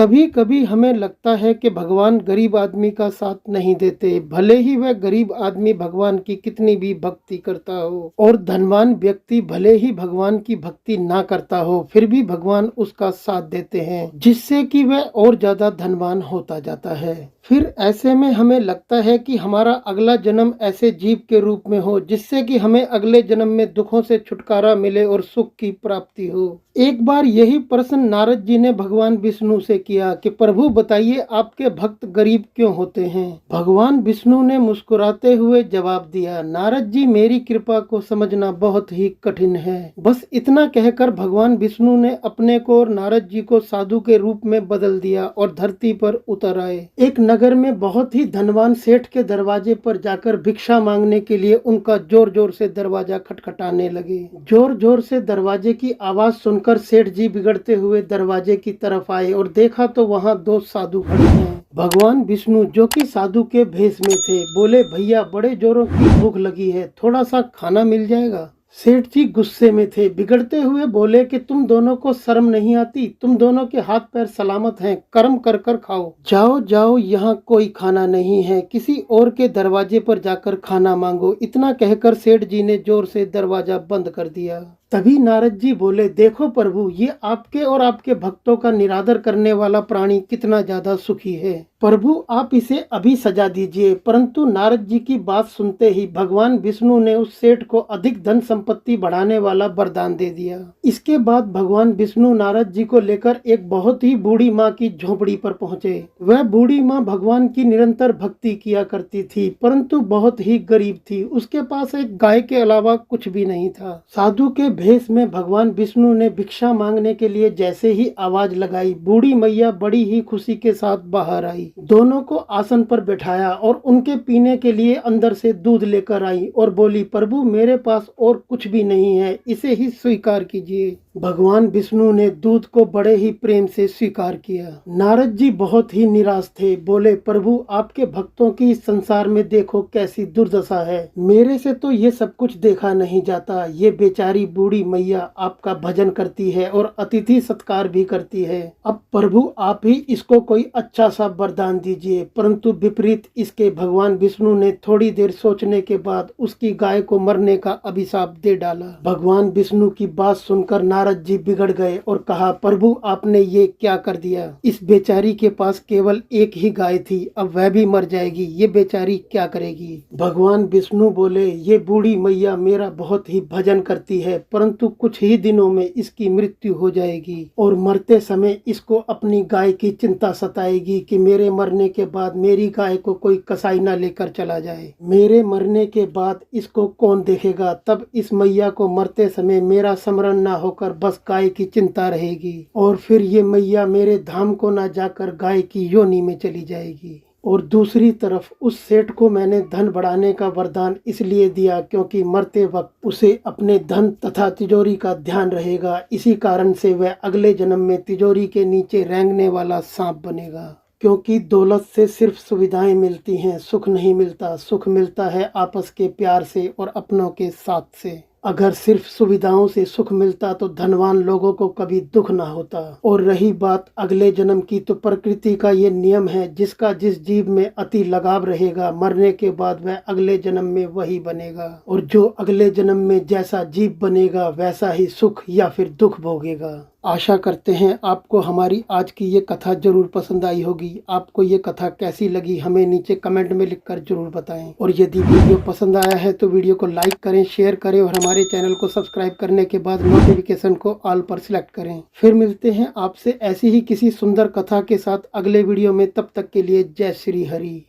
कभी कभी हमें लगता है कि भगवान गरीब आदमी का साथ नहीं देते, भले ही वह गरीब आदमी भगवान की कितनी भी भक्ति करता हो, और धनवान व्यक्ति भले ही भगवान की भक्ति ना करता हो फिर भी भगवान उसका साथ देते हैं, जिससे कि वह और ज्यादा धनवान होता जाता है। फिर ऐसे में हमें लगता है कि हमारा अगला जन्म ऐसे जीव के रूप में हो जिससे कि हमें अगले जन्म में दुखों से छुटकारा मिले और सुख की प्राप्ति हो। एक बार यही प्रश्न नारद जी ने भगवान विष्णु से किया कि प्रभु बताइए, आपके भक्त गरीब क्यों होते हैं। भगवान विष्णु ने मुस्कुराते हुए जवाब दिया, नारद जी मेरी कृपा को समझना बहुत ही कठिन है। बस इतना कहकर भगवान विष्णु ने अपने को और नारद जी को साधु के रूप में बदल दिया और धरती पर उतर आए। एक नगर में बहुत ही धनवान सेठ के दरवाजे पर जाकर भिक्षा मांगने के लिए उनका जोर जोर से दरवाजा खटखटाने लगे। जोर जोर से दरवाजे की आवाज सुनकर सेठ जी बिगड़ते हुए दरवाजे की तरफ आए और देखा तो वहाँ दो साधु खड़े हैं। भगवान विष्णु जो कि साधु के भेष में थे बोले, भैया बड़े जोरों की भूख लगी है, थोड़ा सा खाना मिल जाएगा। सेठ जी गुस्से में थे, बिगड़ते हुए बोले कि तुम दोनों को शर्म नहीं आती, तुम दोनों के हाथ पैर सलामत हैं, कर्म कर कर खाओ। जाओ जाओ, यहाँ कोई खाना नहीं है, किसी और के दरवाजे पर जाकर खाना मांगो। इतना कहकर सेठ जी ने जोर से दरवाजा बंद कर दिया। तभी नारद जी बोले, देखो प्रभु, ये आपके और आपके भक्तों का निरादर करने वाला प्राणी कितना ज्यादा सुखी है। प्रभु आप इसे अभी सजा दीजिए। परंतु नारद जी की बात सुनते ही भगवान विष्णु ने उस सेठ को अधिक धन संपत्ति बढ़ाने वाला वरदान दे दिया। इसके बाद भगवान विष्णु नारद जी को लेकर एक बहुत ही बूढ़ी माँ की झोपड़ी पर पहुँचे। वह बूढ़ी माँ भगवान की निरंतर भक्ति किया करती थी, परंतु बहुत ही गरीब थी। उसके पास एक गाय के अलावा कुछ भी नहीं था। साधु के भेष में भगवान विष्णु ने भिक्षा मांगने के लिए जैसे ही आवाज लगाई, बूढ़ी मैया बड़ी ही खुशी के साथ बाहर आई। दोनों को आसन पर बैठाया और उनके पीने के लिए अंदर से दूध लेकर आई और बोली, प्रभु मेरे पास और कुछ भी नहीं है, इसे ही स्वीकार कीजिए। भगवान विष्णु ने दूध को बड़े ही प्रेम से स्वीकार किया। नारद जी बहुत ही निराश थे, बोले, प्रभु आपके भक्तों की इस संसार में देखो कैसी दुर्दशा है, मेरे से तो ये सब कुछ देखा नहीं जाता। ये बेचारी बूढ़ी मैया आपका भजन करती है और अतिथि सत्कार भी करती है। अब प्रभु आप ही इसको कोई अच्छा सा वरदान दीजिए। परंतु विपरीत इसके भगवान विष्णु ने थोड़ी देर सोचने के बाद उसकी गाय को मरने का अभिशाप दे डाला। भगवान विष्णु की बात सुनकर नारद जी बिगड़ गए और कहा, प्रभु आपने ये क्या कर दिया। इस बेचारी के पास केवल एक ही गाय थी, अब वह भी मर जाएगी, ये बेचारी क्या करेगी। भगवान विष्णु बोले, ये बूढ़ी मैया मेरा बहुत ही भजन करती है, परंतु कुछ ही दिनों में इसकी मृत्यु हो जाएगी और मरते समय इसको अपनी गाय की चिंता सताएगी कि मेरे मरने के बाद मेरी गाय को कोई कसाई ना लेकर चला जाए। मेरे मरने के बाद इसको कौन देखेगा। तब इस मैया को मरते समय मेरा स्मरण ना होकर बस गाय की चिंता रहेगी और फिर ये मैया मेरे धाम को ना जाकर गाय की योनि में चली जाएगी। और दूसरी तरफ उस सेठ को मैंने धन बढ़ाने का वरदान इसलिए दिया क्योंकि मरते वक्त उसे अपने धन तथा तिजोरी का ध्यान रहेगा। इसी कारण से वह अगले जन्म में तिजोरी के नीचे रेंगने वाला सांप बनेगा। क्योंकि दौलत से सिर्फ सुविधाएं मिलती हैं, सुख नहीं मिलता। सुख मिलता है आपस के प्यार से और अपनों के साथ से। अगर सिर्फ सुविधाओं से सुख मिलता तो धनवान लोगों को कभी दुख ना होता। और रही बात अगले जन्म की, तो प्रकृति का ये नियम है, जिसका जिस जीव में अति लगाव रहेगा मरने के बाद वह अगले जन्म में वही बनेगा, और जो अगले जन्म में जैसा जीव बनेगा वैसा ही सुख या फिर दुख भोगेगा। आशा करते हैं आपको हमारी आज की ये कथा जरूर पसंद आई होगी। आपको ये कथा कैसी लगी हमें नीचे कमेंट में लिखकर जरूर बताएं। और यदि वीडियो पसंद आया है तो वीडियो को लाइक करें, शेयर करें और हमारे चैनल को सब्सक्राइब करने के बाद नोटिफिकेशन को ऑल पर सिलेक्ट करें। फिर मिलते हैं आपसे ऐसी ही किसी सुंदर कथा के साथ अगले वीडियो में। तब तक के लिए जय श्री हरि।